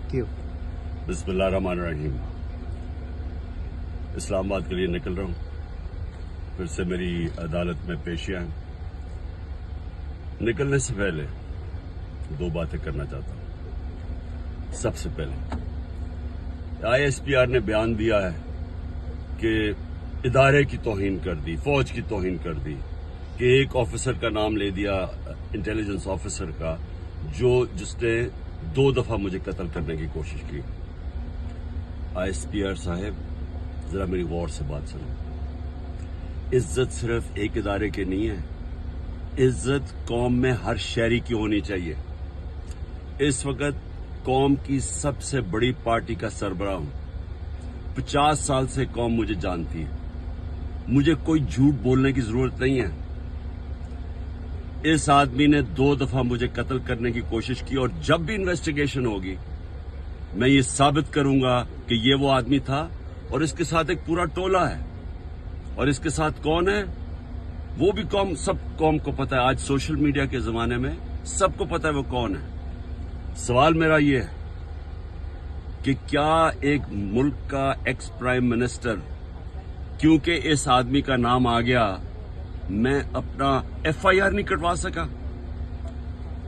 बिस्मिल्लाहिर्रहमानिर्रहीम। इस्लामाबाद के लिए निकल रहा हूँ। फिर से मेरी अदालत में पेशियां हैं। निकलने से पहले दो बातें करना चाहता हूँ। सबसे पहले ISPR ने बयान दिया है कि इदारे की तौहीन कर दी, फौज की तौहीन कर दी, कि एक ऑफिसर का नाम ले दिया, इंटेलिजेंस ऑफिसर का, जिसने 2 दफा मुझे कत्ल करने की कोशिश की। ISPR साहब, जरा मेरी गौर से बात सुनो। इज्जत सिर्फ एक इदारे की नहीं है, इज्जत कौम में हर शहरी की होनी चाहिए। इस वक्त कौम की सबसे बड़ी पार्टी का सरबराह हूं। 50 साल से कौम मुझे जानती है। मुझे कोई झूठ बोलने की जरूरत नहीं है। इस आदमी ने 2 दफा मुझे कत्ल करने की कोशिश की, और जब भी इन्वेस्टिगेशन होगी मैं ये साबित करूंगा कि ये वो आदमी था, और इसके साथ एक पूरा टोला है। और इसके साथ कौन है वो भी सब कौम को पता है। आज सोशल मीडिया के जमाने में सबको पता है वो कौन है। सवाल मेरा ये है कि क्या एक मुल्क का एक्स प्राइम मिनिस्टर, क्योंकि इस आदमी का नाम आ गया, मैं अपना FIR नहीं कटवा सका?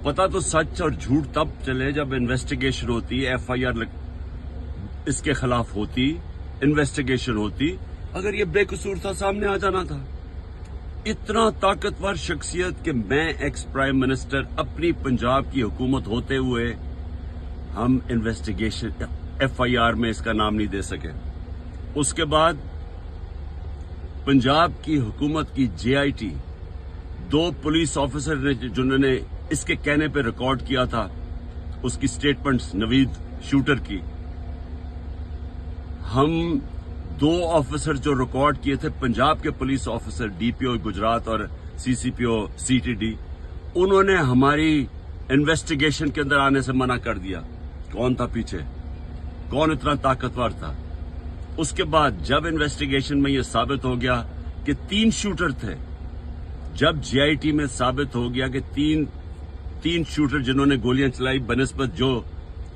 पता तो सच और झूठ तब चले जब इन्वेस्टिगेशन होती, FIR इसके खिलाफ होती, इन्वेस्टिगेशन होती। अगर ये बेकसूर था, सामने आ जाना था। इतना ताकतवर शख्सियत कि मैं एक्स प्राइम मिनिस्टर, अपनी पंजाब की हुकूमत होते हुए हम इन्वेस्टिगेशन FIR में इसका नाम नहीं दे सके। उसके बाद पंजाब की हुकूमत की JIT, 2 पुलिस ऑफिसर ने जिन्होंने इसके कहने पे रिकॉर्ड किया था उसकी स्टेटमेंट्स, नवीद शूटर की, हम 2 ऑफिसर जो रिकॉर्ड किए थे, पंजाब के पुलिस ऑफिसर DPO गुजरात और CCPO CTD, उन्होंने हमारी इन्वेस्टिगेशन के अंदर आने से मना कर दिया। कौन था पीछे? कौन इतना ताकतवर था? उसके बाद जब इन्वेस्टिगेशन में यह साबित हो गया कि 3 शूटर थे, जब JIT में साबित हो गया कि तीन शूटर जिन्होंने गोलियां चलाई, बनिस्बत जो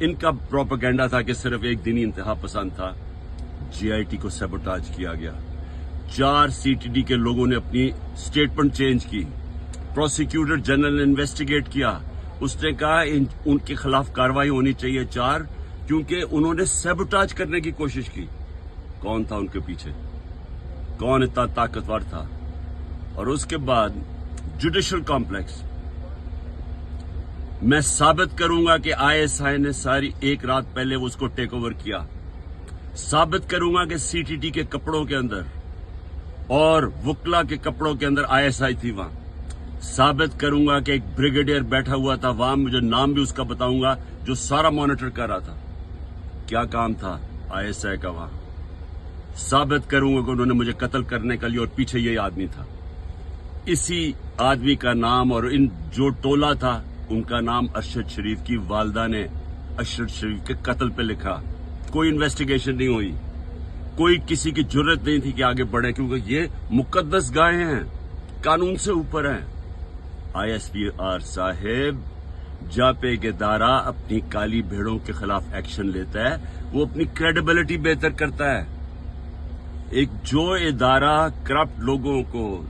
इनका प्रोपेगेंडा था कि सिर्फ एक दिन ही इंतहा पसंद था, JIT को सैबोटाज किया गया। 4 CTD के लोगों ने अपनी स्टेटमेंट चेंज की। प्रोसिक्यूटर जनरल ने इन्वेस्टिगेट किया। उसने कहा उनके खिलाफ कार्रवाई होनी चाहिए 4, क्योंकि उन्होंने सैबोटाज करने की कोशिश की। कौन था उनके पीछे? कौन इतना ताकतवर था? और उसके बाद जुडिशल कॉम्प्लेक्स, मैं साबित करूंगा कि ISI ने सारी एक रात पहले उसको टेक ओवर किया। साबित करूंगा कि CTD के कपड़ों के अंदर और वुकला के कपड़ों के अंदर ISI थी वहां। साबित करूंगा कि एक ब्रिगेडियर बैठा हुआ था वहां, मुझे नाम भी उसका बताऊंगा, जो सारा मॉनिटर कर रहा था। क्या काम था ISI का वहां? साबित करूंगा कि उन्होंने मुझे कत्ल करने के लिए, और पीछे यही आदमी था। इसी आदमी का नाम और इन जो टोला था उनका नाम अरशद शरीफ की वालदा ने अरशद शरीफ के कत्ल पे लिखा। कोई इन्वेस्टिगेशन नहीं हुई, कोई किसी की जुर्रत नहीं थी कि आगे बढ़े, क्योंकि ये मुकद्दस गाय हैं, कानून से ऊपर हैं। ISPR साहेब, जब एक इदारा अपनी काली भेड़ों के खिलाफ एक्शन लेता है, वो अपनी क्रेडिबिलिटी बेहतर करता है। एक जो इदारा करप्ट लोगों को,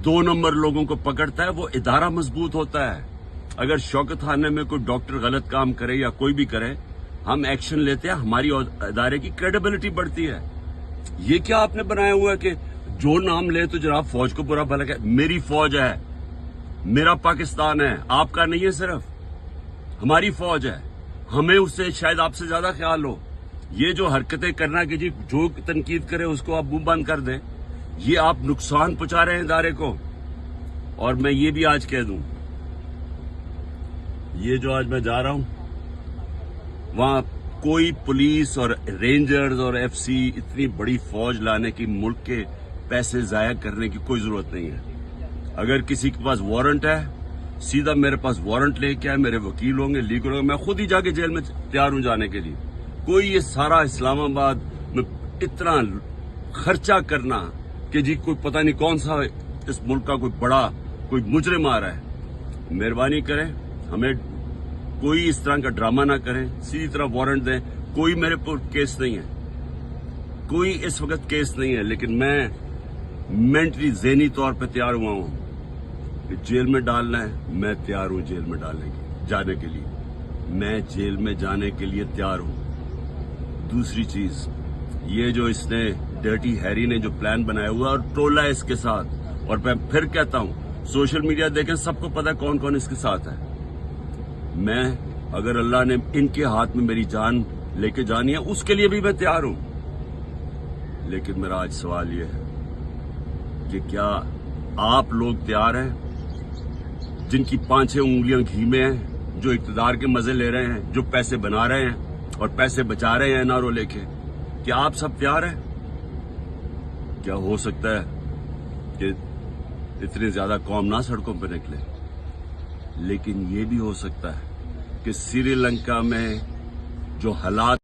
2 नंबर लोगों को पकड़ता है, वो इदारा मजबूत होता है। अगर शौकत खाने में कोई डॉक्टर गलत काम करे या कोई भी करे, हम एक्शन लेते हैं, हमारी इदारे की क्रेडिबिलिटी बढ़ती है। ये क्या आपने बनाया हुआ है कि जो नाम ले तो जनाब फौज को बुरा भला कहे? मेरी फौज है, मेरा पाकिस्तान है, आपका नहीं है, सिर्फ हमारी फौज है। हमें उससे शायद आपसे ज्यादा ख्याल हो। ये जो हरकतें करना कि जी जो तनकीद करे उसको आप मुंह बंद कर दें, ये आप नुकसान पहुंचा रहे हैं इदारे को। और मैं ये भी आज कह दूं, ये जो आज मैं जा रहा हूं, वहां कोई पुलिस और रेंजर्स और FC इतनी बड़ी फौज लाने की, मुल्क के पैसे जाया करने की कोई जरूरत नहीं है। अगर किसी के पास वारंट है, सीधा मेरे पास वारंट लेके आए, मेरे वकील होंगे, लीगल होंगे, मैं खुद ही जाके जेल में तैयार हूं जाने के लिए। कोई ये सारा इस्लामाबाद में इतना खर्चा करना कि जी कोई पता नहीं कौन सा इस मुल्क का कोई बड़ा कोई मुजरिम आ रहा है, मेहरबानी करें, हमें कोई इस तरह का ड्रामा ना करें, सीधी तरह वारंट दें। कोई मेरे पर केस नहीं है, कोई इस वक्त केस नहीं है, लेकिन मैं मेंटली ज़हनी तौर पे तैयार हुआ हूं कि जेल में डालना है, मैं तैयार हूं जेल में जाने के लिए, मैं जेल में जाने के लिए तैयार हूं। दूसरी चीज, ये जो इसने डर्टी हैरी ने जो प्लान बनाया हुआ और टोला है इसके साथ, और मैं फिर कहता हूं सोशल मीडिया देखें, सबको पता है कौन कौन इसके साथ है। मैं, अगर अल्लाह ने इनके हाथ में मेरी जान लेके जानी है, उसके लिए भी मैं तैयार हूं। लेकिन मेरा आज सवाल यह है कि क्या आप लोग तैयार हैं, जिनकी 5-6 उंगलियां घी में हैं, जो इक्तदार के मजे ले रहे हैं, जो पैसे बना रहे हैं और पैसे बचा रहे हैं एनआरओ लेके, क्या आप सब तैयार हैं? क्या हो सकता है कि इतनी ज्यादा कौम ना सड़कों पर निकले, लेकिन ये भी हो सकता है कि श्रीलंका में जो हालात